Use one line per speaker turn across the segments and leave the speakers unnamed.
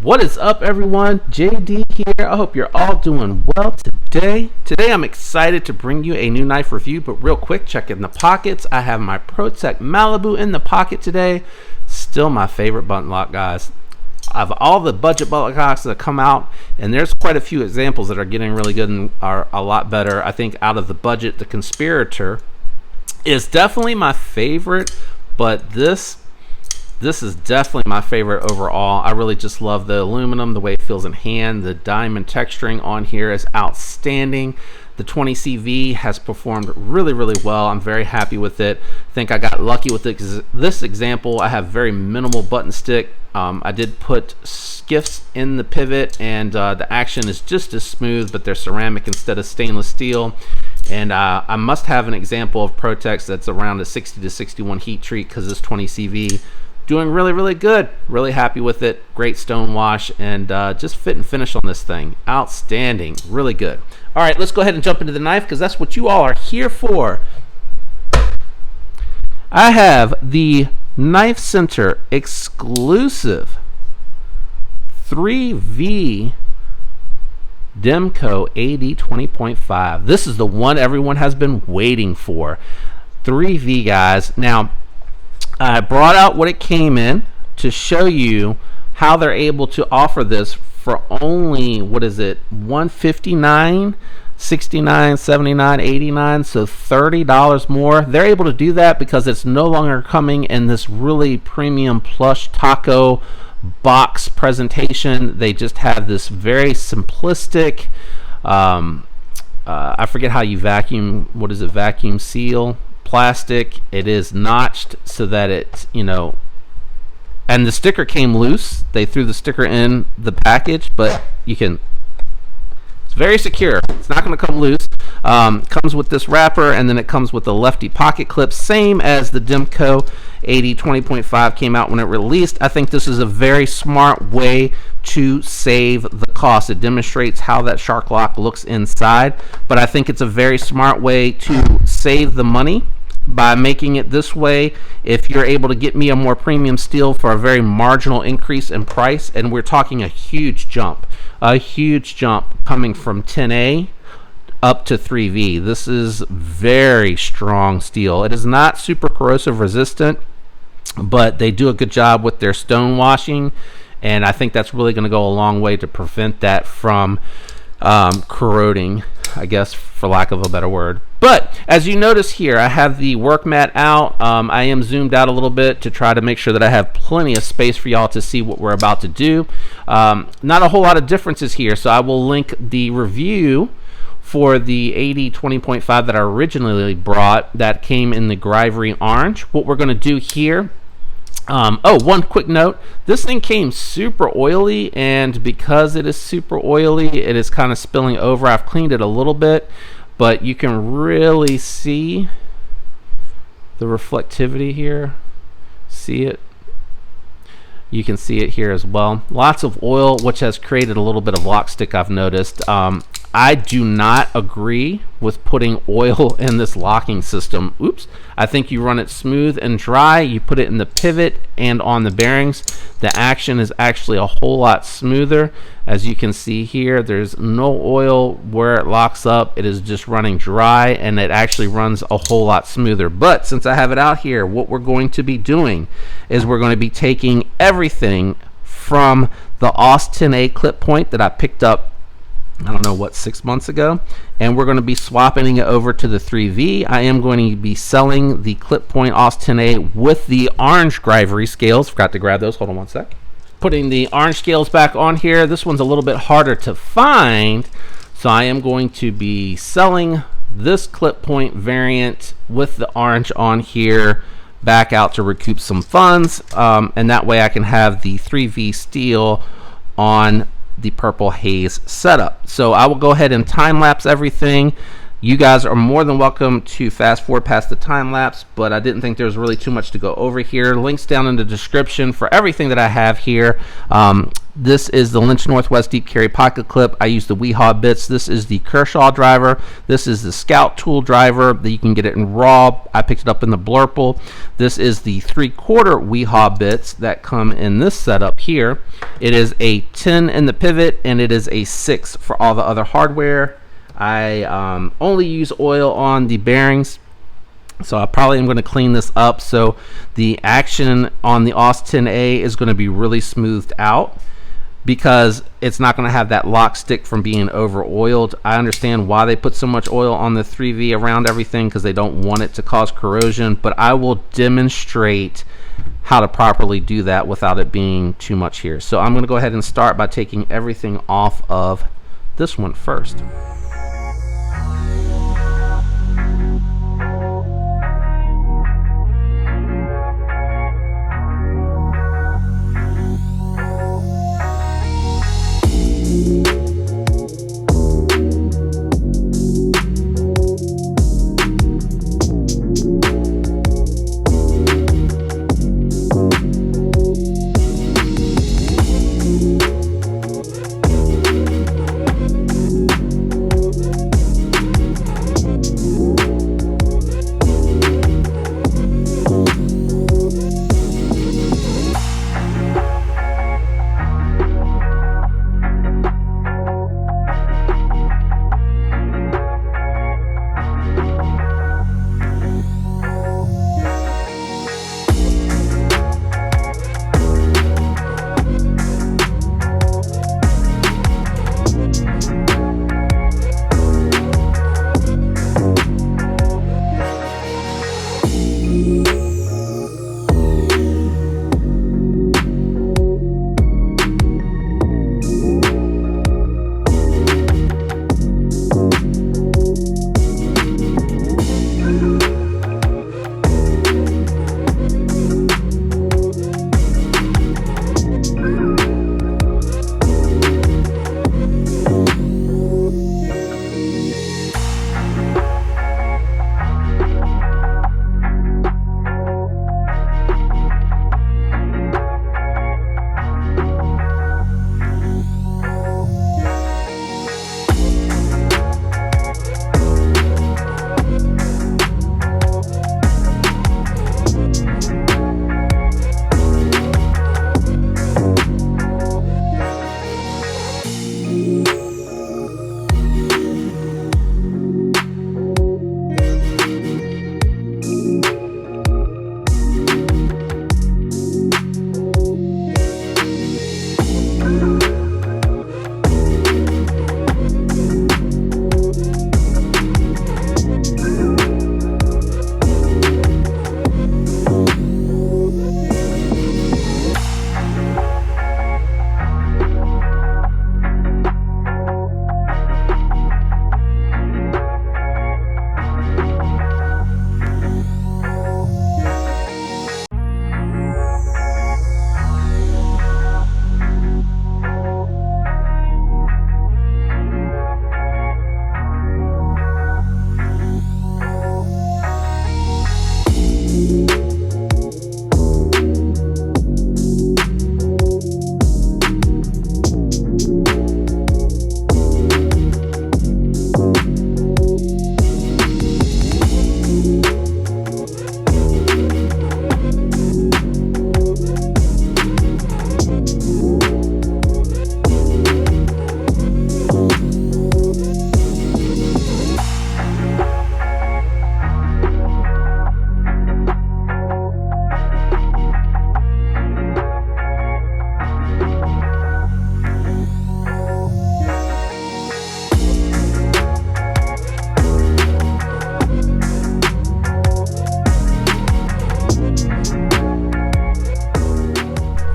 What is up, everyone? JD here. I hope you're all doing well today. Today I'm excited to bring you a new knife review, but real quick, check in the pockets. I have my ProTech Malibu in the pocket today. Still my favorite button lock, guys. I have all the budget button locks that have come out, and there's quite a few examples that are getting really good and are a lot better. I think out of the budget, the Conspirator is definitely my favorite, but this is definitely my favorite overall. I really just love the aluminum, the way it feels in hand. The diamond texturing on here is outstanding. The 20CV has performed really, really well. I'm very happy with it. I think I got lucky with it because this example, I have very minimal button stick. I did put skiffs in the pivot, and the action is just as smooth, but they're ceramic instead of stainless steel. And I must have an example of ProTech that's around a 60 to 61 heat treat because this 20CV doing really, really good. Really happy with it. Great stone wash, and just fit and finish on this thing. Outstanding. Really good. All right, let's go ahead and jump into the knife because that's what you all are here for. I have the Knife Center exclusive 3V Demko AD20.5. This is the one everyone has been waiting for. 3V, guys. Now, I brought out what it came in to show you how they're able to offer this for only, what is it, $159, $69, $79, $89, so $30 more. They're able to do that because it's no longer coming in this really premium plush taco box presentation. They just have this very simplistic, I forget how you vacuum, what is it, vacuum seal plastic. It is notched so that it's, and the sticker came loose. They threw the sticker in the package, but you can, it's very secure. It's not going to come loose. Comes with this wrapper, and then it comes with a lefty pocket clip, same as the Demko AD20.5 came out when it released. I think this is a very smart way to save the cost. It demonstrates how that shark lock looks inside, but I think it's a very smart way to save the money by making it this way. If you're able to get me a more premium steel for a very marginal increase in price, and we're talking a huge jump coming from 10A up to 3V. This is very strong steel. It is not super corrosive resistant, but they do a good job with their stone washing, and I think that's really going to go a long way to prevent that from corroding, I guess, for lack of a better word. But as you notice here, I have the work mat out. I am zoomed out a little bit to try to make sure that I have plenty of space for y'all to see what we're about to do. Not a whole lot of differences here, so I will link the review for the AD20.5 that I originally brought that came in the Grivory Orange. What we're going to do here, one quick note, this thing came super oily, and because it is super oily, it is kind of spilling over. I've cleaned it a little bit, but you can really see the reflectivity here. See it? You can see it here as well. Lots of oil, which has created a little bit of lock stick, I've noticed. I do not agree with putting oil in this locking system. Oops. I think you run it smooth and dry. You put it in the pivot and on the bearings. The action is actually a whole lot smoother. As you can see here, there's no oil where it locks up. It is just running dry, and it actually runs a whole lot smoother. But since I have it out here, what we're going to be doing is we're going to be taking everything from the Austin A clip point that I picked up, I don't know what, 6 months ago, and we're going to be swapping it over to the 3V. I am going to be selling the clip point Austin A with the orange Grivory scales. Forgot to grab those. Hold on one sec. Putting the orange scales back on here. This one's a little bit harder to find, so I am going to be selling this clip point variant with the orange on here back out to recoup some funds, and that way I can have the 3V steel on the purple haze setup. So I will go ahead and time lapse everything. You guys are more than welcome to fast forward past the time lapse, but I didn't think there was really too much to go over here. Links down in the description for everything that I have here. This is the Lynch Northwest Deep Carry Pocket Clip. I use the Weehaw bits. This is the Kershaw driver. This is the Scout Tool driver. That you can get it in raw. I picked it up in the Blurple. This is the 3/4 Weehaw bits that come in this setup here. It is a 10 in the pivot, and it is a 6 for all the other hardware. I only use oil on the bearings, so I probably am going to clean this up. So the action on the AUS 10A is going to be really smoothed out, because it's not going to have that lock stick from being over oiled. I understand why they put so much oil on the 3V around everything, because they don't want it to cause corrosion, but I will demonstrate how to properly do that without it being too much here. So I'm going to go ahead and start by taking everything off of this one first.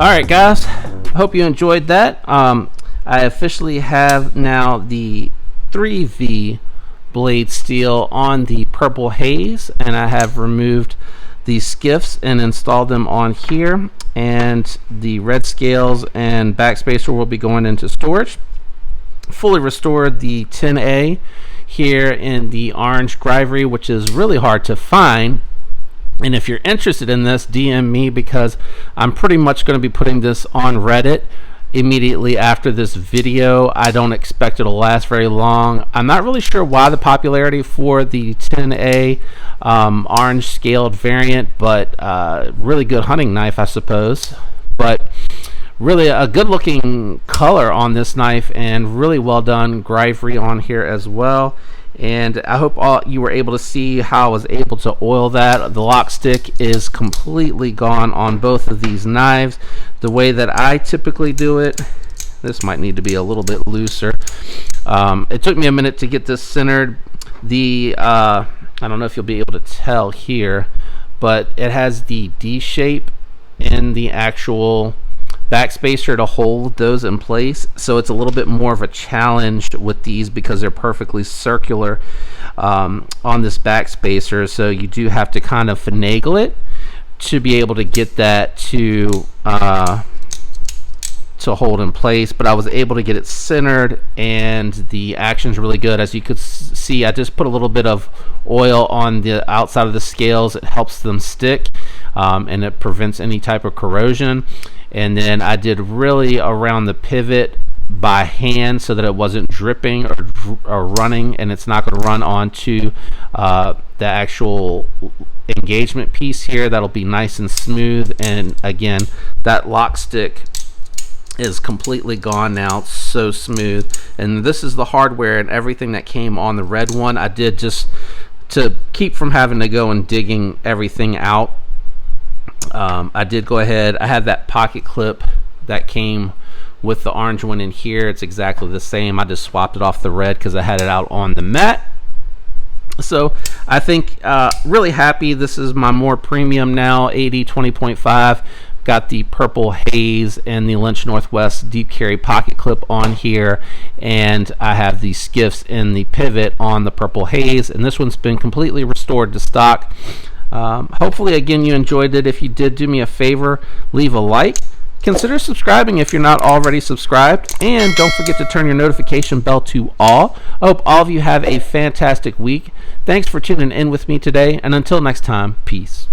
Alright guys, hope you enjoyed that. I officially have now the 3V blade steel on the purple haze, and I have removed the skiffs and installed them on here, and the red scales and backspacer will be going into storage. Fully restored the 10A here in the orange Grivory, which is really hard to find. And if you're interested in this, DM me, because I'm pretty much going to be putting this on Reddit immediately after this video. I don't expect it to last very long. I'm not really sure why the popularity for the 10A orange scaled variant, but really good hunting knife, I suppose. But really a good looking color on this knife, and really well done Grivory on here as well. And I hope you were able to see how I was able to oil that. The lock stick is completely gone on both of these knives. The way that I typically do it, this might need to be a little bit looser. It took me a minute to get this centered. I don't know if you'll be able to tell here, but it has the D shape in the actual backspacer to hold those in place, so it's a little bit more of a challenge with these because they're perfectly circular on this backspacer, so you do have to kind of finagle it to be able to get that to hold in place. But I was able to get it centered, and the action's really good. As you could see, I just put a little bit of oil on the outside of the scales. It helps them stick, and it prevents any type of corrosion. And then I did really around the pivot by hand so that it wasn't dripping or running, and it's not going to run onto the actual engagement piece here. That'll be nice and smooth. And again, that lock stick is completely gone now. It's so smooth. And this is the hardware and everything that came on the red one. I did just to keep from having to go and digging everything out. I did go ahead, I had that pocket clip that came with the orange one in here. It's exactly the same. I just swapped it off the red because I had it out on the mat. So I think really happy. This is my more premium now AD20.5. Got the purple haze and the Lynch Northwest deep carry pocket clip on here, and I have the skiffs and the pivot on the purple haze, and this one's been completely restored to stock. Hopefully again you enjoyed it. If you did, do me a favor, leave a like, consider subscribing if you're not already subscribed, and don't forget to turn your notification bell to all. I hope all of you have a fantastic week. Thanks for tuning in with me today, and until next time, peace.